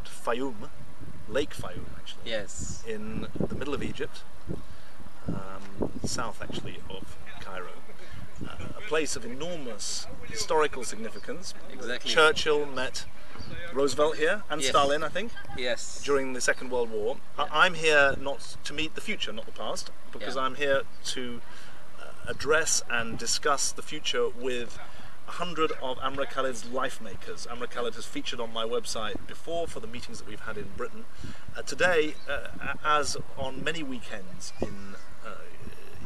Fayoum, Lake Fayoum actually. Yes. In the middle of Egypt, south actually of Cairo. A place of enormous historical significance. Exactly. Churchill met Roosevelt here, and Yes. Stalin, I think, Yes. during the Second World War. Yeah. I'm here not to meet the future, not the past, because Yeah. I'm here to address and discuss the future with 100 of Amr Khalid's life makers. Amr Khalid has featured on my website before for the meetings that we've had in Britain. Today, as on many weekends in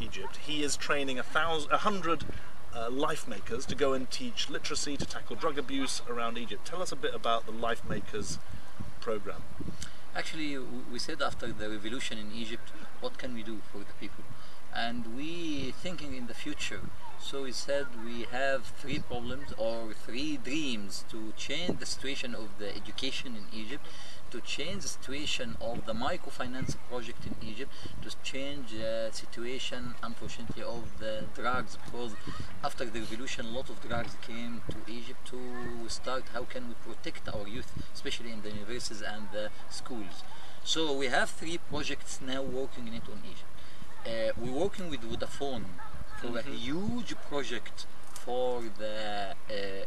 Egypt, he is training 100 life makers to go and teach literacy, to tackle drug abuse around Egypt. Tell us a bit about the life makers program. Actually, we said after the revolution in Egypt, what can we do for the people? And we thinking in the future. So we said we have 3 problems or 3 dreams to change the situation of the education in Egypt, to change the situation of the microfinance project in Egypt, to change the situation, unfortunately, of the drugs, because after the revolution, a lot of drugs came to Egypt to start how can we protect our youth, especially in the universities and the schools. So we have 3 projects now working in it on Egypt. We're working with Vodafone for a huge project for the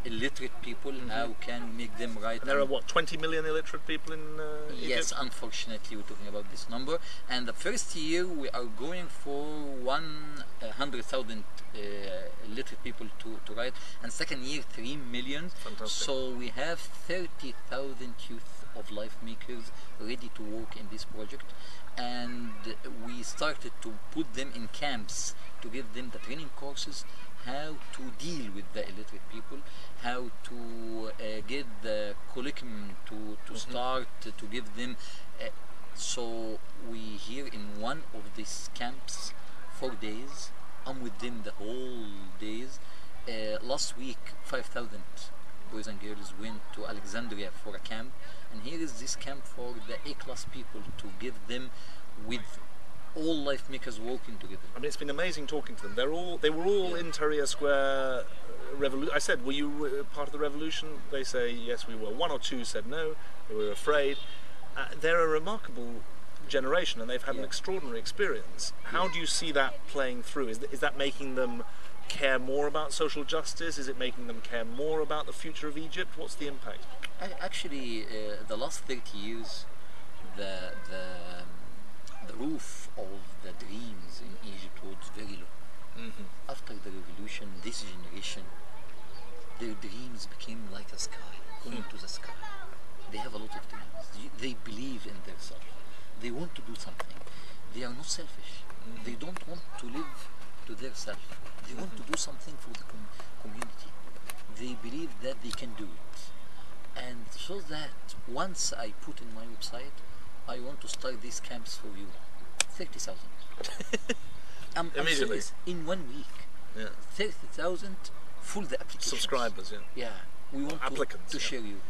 illiterate people. How can we make them right? And there are what, 20 million illiterate people in Egypt? Yes, unfortunately we're talking about this number. And the first year we are going for 100,000 illiterate people to write, and second year 3 million. Fantastic. So we have 30,000 youth of life makers ready to work in this project, and we started to put them in camps to give them the training courses how to deal with the illiterate people, how to get the curriculum to start to give them. So we here in one of these camps 4 days. I'm with them the whole days. Last week 5,000 boys and girls went to Alexandria for a camp, and here is this camp for the A-class people to give them with all life makers working together. I mean, it's been amazing talking to them. They were all in Tahrir Square. I said, were you part of the revolution? They say yes, we were. 1 or 2 said no. They were afraid. They're a remarkable generation, and they've had an extraordinary experience. How do you see that playing through? Is that making them care more about social justice? Is it making them care more about the future of Egypt? What's the impact? Actually, the last 30 years, the roof of the dreams in Egypt was very low. After the revolution, this generation, their dreams became like a sky, going to the sky. They have a lot of dreams. They believe in themselves. They want to do something. They are not selfish. They don't want to live to their self. They want to do something for the community. They believe that they can do it. And so that once I put in my website, I want to start these camps for you. 30,000. I'm serious. In 1 week. 30,000 full the applications. Subscribers, Yeah. We want applicants, to share you.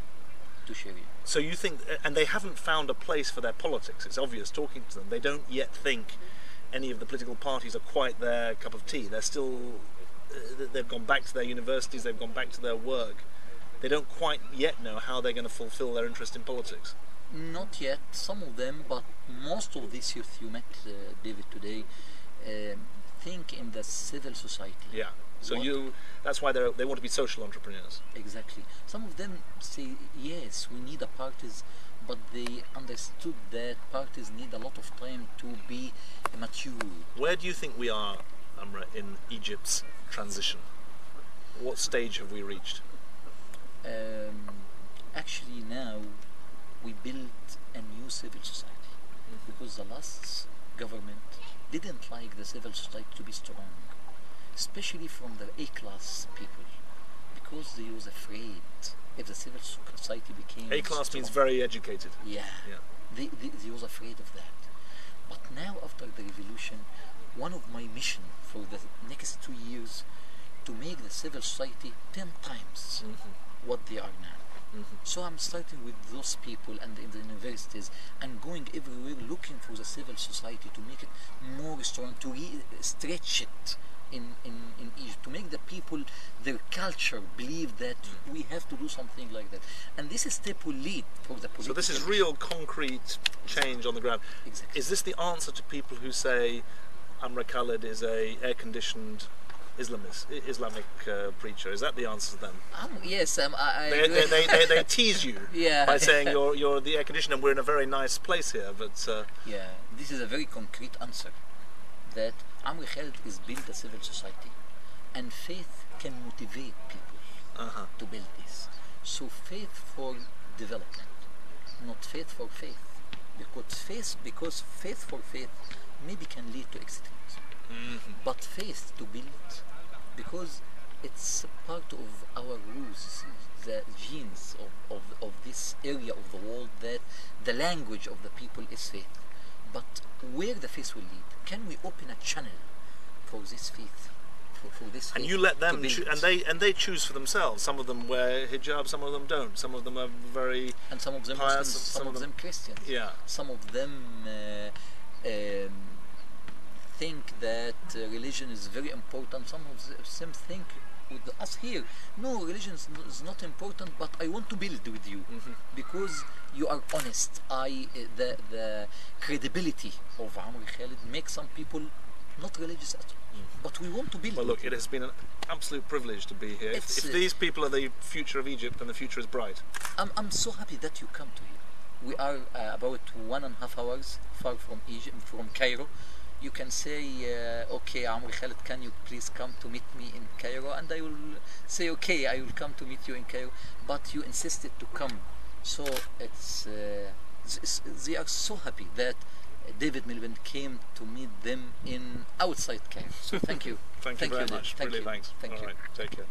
So you think, and they haven't found a place for their politics. It's obvious talking to them. They don't yet think any of the political parties are quite their cup of tea. They're still, they've gone back to their universities, they've gone back to their work. They don't quite yet know how they're going to fulfill their interest in politics. Not yet, some of them, but most of these youth you met, David, today, think in the civil society. Yeah. So that's why they want to be social entrepreneurs. Exactly. Some of them say, yes, we need a parties, but they understood that parties need a lot of time to be mature. Where do you think we are, Amra, in Egypt's transition? What stage have we reached? Actually now we build a new civil society, because the last government didn't like the civil society to be strong, especially from the A-class people, because they was afraid if the civil society became A-class strong. means very educated. They was afraid of that. But now after the revolution, one of my mission for the next 2 years to make the civil society 10 times what they are now. So I'm starting with those people and in the universities and going everywhere looking for the civil society to make it more strong, to stretch it in Egypt, to make the people, their culture, believe that we have to do something like that. And this step will lead for the political. So this is real concrete change on the ground. Exactly. Is this the answer to people who say Amr Khalid is a air-conditioned Islamic preacher? Is that the answer to them? Yes, they tease you by saying you're the air conditioner and we're in a very nice place here, but yeah, this is a very concrete answer, that Amr Khalid is build a civil society, and faith can motivate people to build this. So faith for development, not faith for faith, because faith for faith maybe can lead to extremism. But faith to build, because it's part of our roots, the genes of this area of the world, that the language of the people is faith. But where the faith will lead, can we open a channel for this faith? For this faith, and you let them and they choose for themselves. Some of them wear hijab, some of them don't. Some of them are very and some of them pious, Muslims, some of them Christians. Yeah. Some of them think that religion is very important. Some of them think with us here, no, religion is not important, but I want to build with you because you are honest. The credibility of Amr Khalid makes some people not religious at all, but we want to build. Well, look, it has been an absolute privilege to be here. If these people are the future of Egypt, then the future is bright. I'm so happy that you come to here. We are about 1.5 hours far from Egypt, from Cairo. You can say, okay, Amr Khalid, can you please come to meet me in Cairo? And I will say, okay, I will come to meet you in Cairo. But you insisted to come. So they are so happy that David Miliband came to meet them in outside Cairo. So thank you. Thank you very much. Thank really, you. thanks. Thank All you. right, take care.